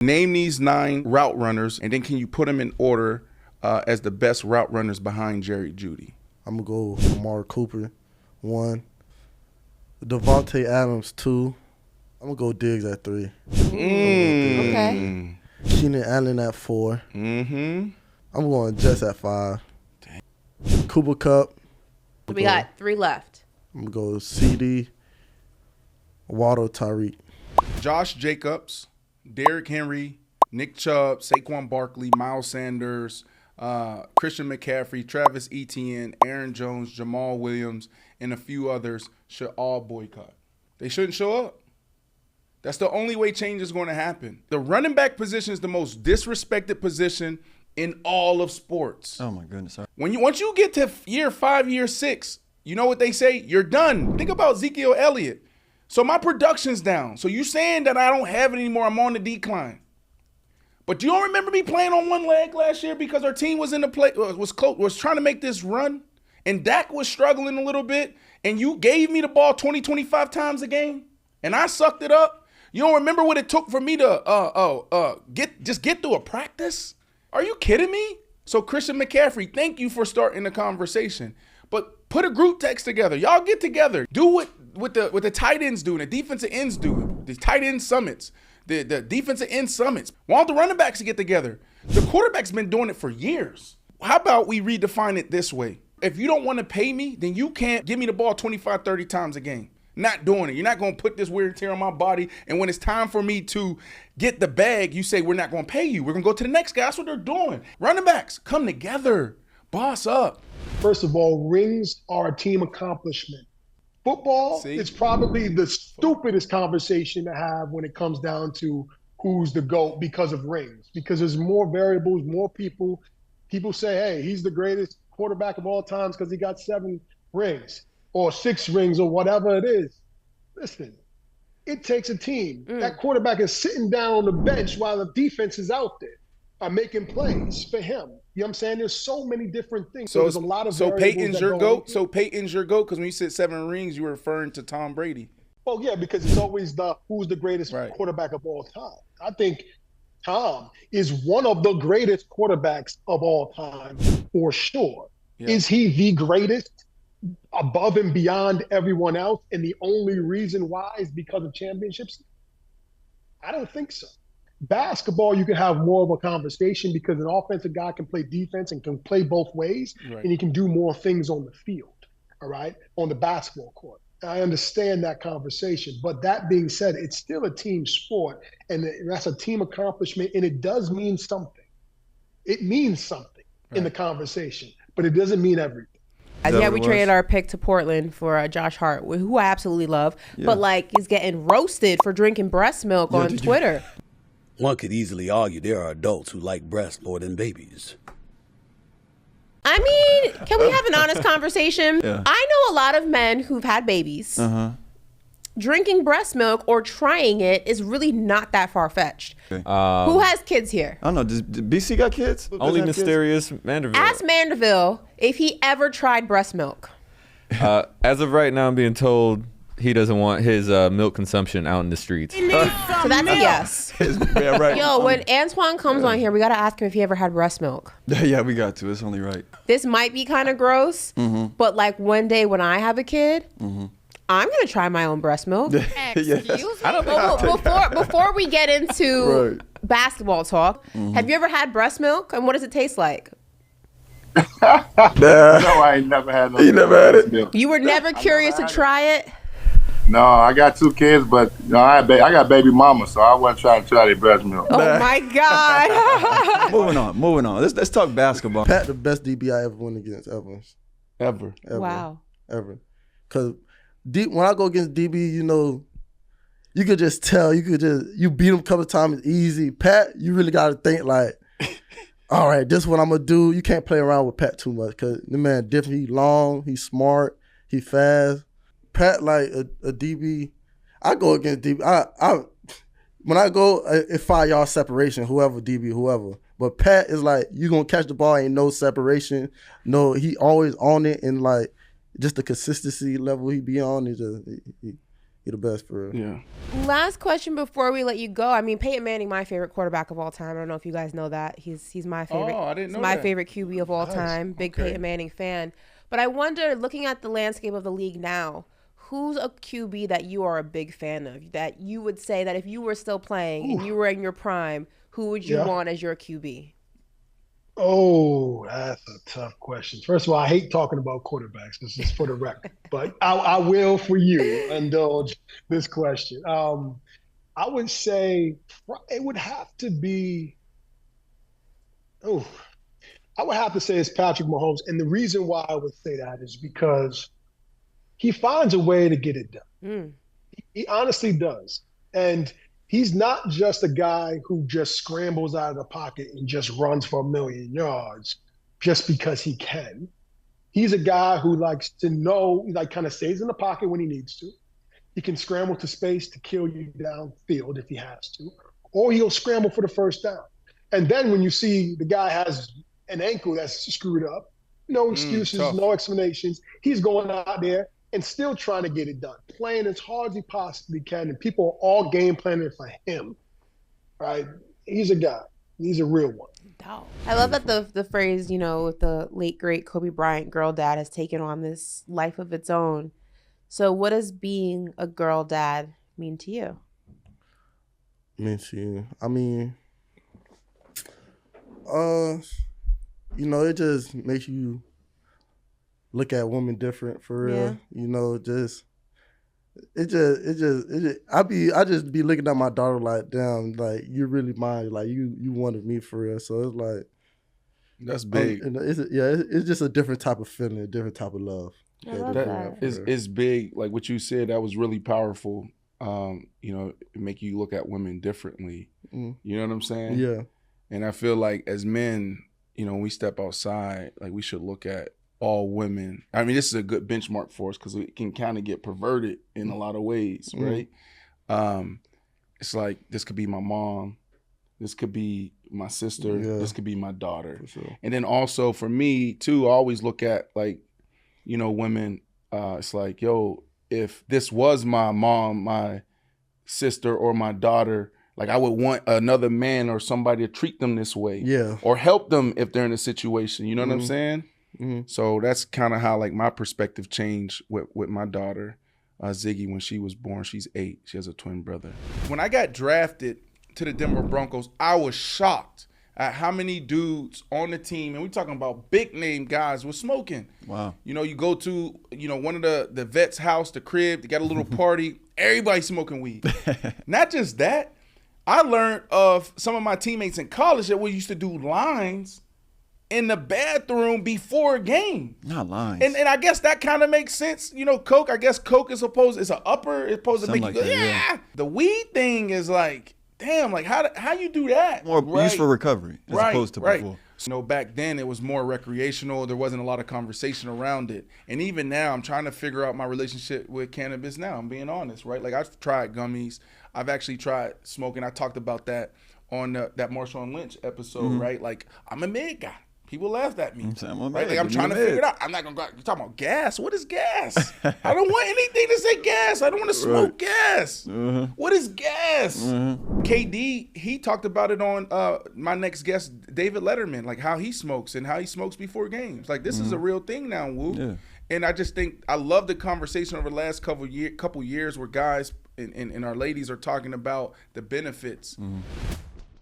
Name these 9 route runners, and then can you put them in order as the best route runners behind Jeudy? I'm going to go with Amari Cooper, 1. Devontae Adams, 2. I'm going to go Diggs at 3. Okay. Keenan Allen at 4. Mm-hmm. I'm going Jets at 5. Dang. Cooper Kupp. We got 3 left. I'm going to go CD, Waddle, Tyreek. Josh Jacobs, Derrick Henry, Nick Chubb, Saquon Barkley, Miles Sanders, Christian McCaffrey, Travis Etienne, Aaron Jones, Jamal Williams, and a few others should all boycott. They shouldn't show up. That's the only way change is going to happen. The running back position is the most disrespected position in all of sports. Oh, my goodness. Once you get to year 5, year 6, you know what they say? You're done. Think about Ezekiel Elliott. So my production's down. So you saying that I don't have it anymore, I'm on the decline. But you don't remember me playing on one leg last year because our team was in the play was trying to make this run, and Dak was struggling a little bit, and you gave me the ball 20, 25 times a game, and I sucked it up. You don't remember what it took for me to get through a practice? Are you kidding me? So Christian McCaffrey, thank you for starting the conversation. But put a group text together. Y'all get together. Do what the tight ends do and the defensive ends do. The tight end summits. The defensive end summits. Why don't the running backs get together? The quarterback's been doing it for years. How about we redefine it this way? If you don't want to pay me, then you can't give me the ball 25, 30 times a game. Not doing it. You're not going to put this wear and tear on my body. And when it's time for me to get the bag, you say, we're not going to pay you. We're going to go to the next guy. That's what they're doing. Running backs, come together. Boss up. First of all, rings are a team accomplishment. Football is probably the stupidest conversation to have when it comes down to who's the GOAT because of rings. Because there's more variables, more people. People say, hey, he's the greatest quarterback of all times because he got 7 rings or 6 rings or whatever it is. Listen, it takes a team. That quarterback is sitting down on the bench while the defense is out there making plays for him. You know what I'm saying? There's so many different things. So there's a lot of Peyton's your GOAT? So Peyton's your GOAT? Because when you said 7 rings, you were referring to Tom Brady. Oh, yeah, because it's always who's the greatest quarterback of all time. I think Tom is one of the greatest quarterbacks of all time for sure. Yeah. Is he the greatest above and beyond everyone else? And the only reason why is because of championships? I don't think so. Basketball, you can have more of a conversation because an offensive guy can play defense and can play both ways, and he can do more things on the field, all right, on the basketball court. I understand that conversation, but that being said, it's still a team sport, and that's a team accomplishment, and it does mean something. It means something in the conversation, but it doesn't mean everything. Yeah, we traded our pick to Portland for Josh Hart, who I absolutely love, but like he's getting roasted for drinking breast milk on Twitter. One could easily argue there are adults who like breasts more than babies. I mean, can we have an honest conversation? Yeah. I know a lot of men who've had babies. Drinking breast milk or trying it is really not that far-fetched. Okay. Who has kids here? I don't know. Does BC got kids? Only Mysterious Mandeville. Ask Mandeville if he ever tried breast milk. As of right now, I'm being told he doesn't want his milk consumption out in the streets. So that's a yes. Yeah, right. Yo, when Antoine comes on here, we got to ask him if he ever had breast milk. Yeah, we got to. It's only right. This might be kind of gross, but like one day when I have a kid, I'm going to try my own breast milk. Excuse me? I don't think before we get into basketball talk, have you ever had breast milk, and what does it taste like? No, I ain't never had no. You never had it? Milk. You were never curious to try it? No, I got 2 kids, but you know, I got baby mama, so I wasn't trying to try their breast milk. Oh my God. Moving on. Let's talk basketball. Pat, the best DB I ever went against ever. Wow. Ever. Because when I go against DB, you know, you could just tell, you beat him a couple of times, it's easy. Pat, you really got to think like, all right, this is what I'm going to do. You can't play around with Pat too much because the man different. He's long, he's smart, he fast. Pat like a DB. I go against DB. When I go, it's 5 yard separation, whoever. But Pat is like, you going to catch the ball, ain't no separation. No, he always on it, and like just the consistency level he be on is just, He the best for real. Yeah. Last question before we let you go. I mean, Peyton Manning, my favorite quarterback of all time. I don't know if you guys know that. He's my favorite. Oh, I didn't know he's my that. favorite QB of all time. Big Peyton Manning fan. But I wonder, looking at the landscape of the league now, who's a QB that you are a big fan of? That you would say that if you were still playing and you were in your prime, who would you want as your QB? Oh, that's a tough question. First of all, I hate talking about quarterbacks. This is for the record, but I will, for you, indulge this question. I would say it would have to be. I would have to say it's Patrick Mahomes, and the reason why I would say that is because he finds a way to get it done. He honestly does, and he's not just a guy who just scrambles out of the pocket and just runs for 1,000,000 yards just because he can. He's a guy who likes to know, like kind of stays in the pocket when he needs to. He can scramble to space to kill you downfield if he has to, or he'll scramble for the first down. And then when you see the guy has an ankle that's screwed up, no excuses, no explanations. He's going out there and still trying to get it done, playing as hard as he possibly can, and people are all game planning for him, right? He's a guy. He's a real one. I love that the phrase, you know, with the late, great Kobe Bryant, girl dad has taken on this life of its own. So what does being a girl dad mean to you? I mean, you know, it just makes you look at women different for real. Yeah. You know, I just be looking at my daughter like, damn, like you really mine, like you wanted me for real. So it's like that's big. It's just a different type of feeling, a different type of love. I love that. It's big. Like what you said, that was really powerful. You know, make you look at women differently. You know what I'm saying? Yeah. And I feel like as men, you know, when we step outside, like we should look at all women. I mean, this is a good benchmark for us because it can kind of get perverted in a lot of ways, right? It's like this could be my mom, this could be my sister, this could be my daughter. For sure. And then also for me too, I always look at like, you know, women, it's like, yo, if this was my mom, my sister, or my daughter, like I would want another man or somebody to treat them this way. Yeah. Or help them if they're in a situation. You know what I'm saying? So that's kind of how like my perspective changed with my daughter, Ziggy, when she was born. She's 8. She has a twin brother. When I got drafted to the Denver Broncos, I was shocked at how many dudes on the team, and we're talking about big name guys, was smoking. Wow. You know, you go to, you know, one of the vet's house, the crib, they got a little party, everybody smoking weed. Not just that, I learned of some of my teammates in college that we used to do lines in the bathroom before a game. Not lines. And I guess that kind of makes sense. You know, Coke, I guess Coke is it's an upper, it's supposed to make you go, yeah. The weed thing is like, damn, like how you do that? More used for recovery as opposed to before. You know, back then it was more recreational. There wasn't a lot of conversation around it. And even now, I'm trying to figure out my relationship with cannabis now. I'm being honest, right? Like I've tried gummies. I've actually tried smoking. I talked about that on that Marshall and Lynch episode, right? Like I'm a mid guy. People laughed at me. Right? Like I'm trying to figure it out. I'm not gonna go. You're talking about gas. What is gas? I don't want anything to say gas. I don't want to smoke gas. What is gas? KD, he talked about it on my next guest, David Letterman, like how he smokes and how he smokes before games. Like this is a real thing now, Woo. Yeah. And I just think I love the conversation over the last couple years where guys and our ladies are talking about the benefits.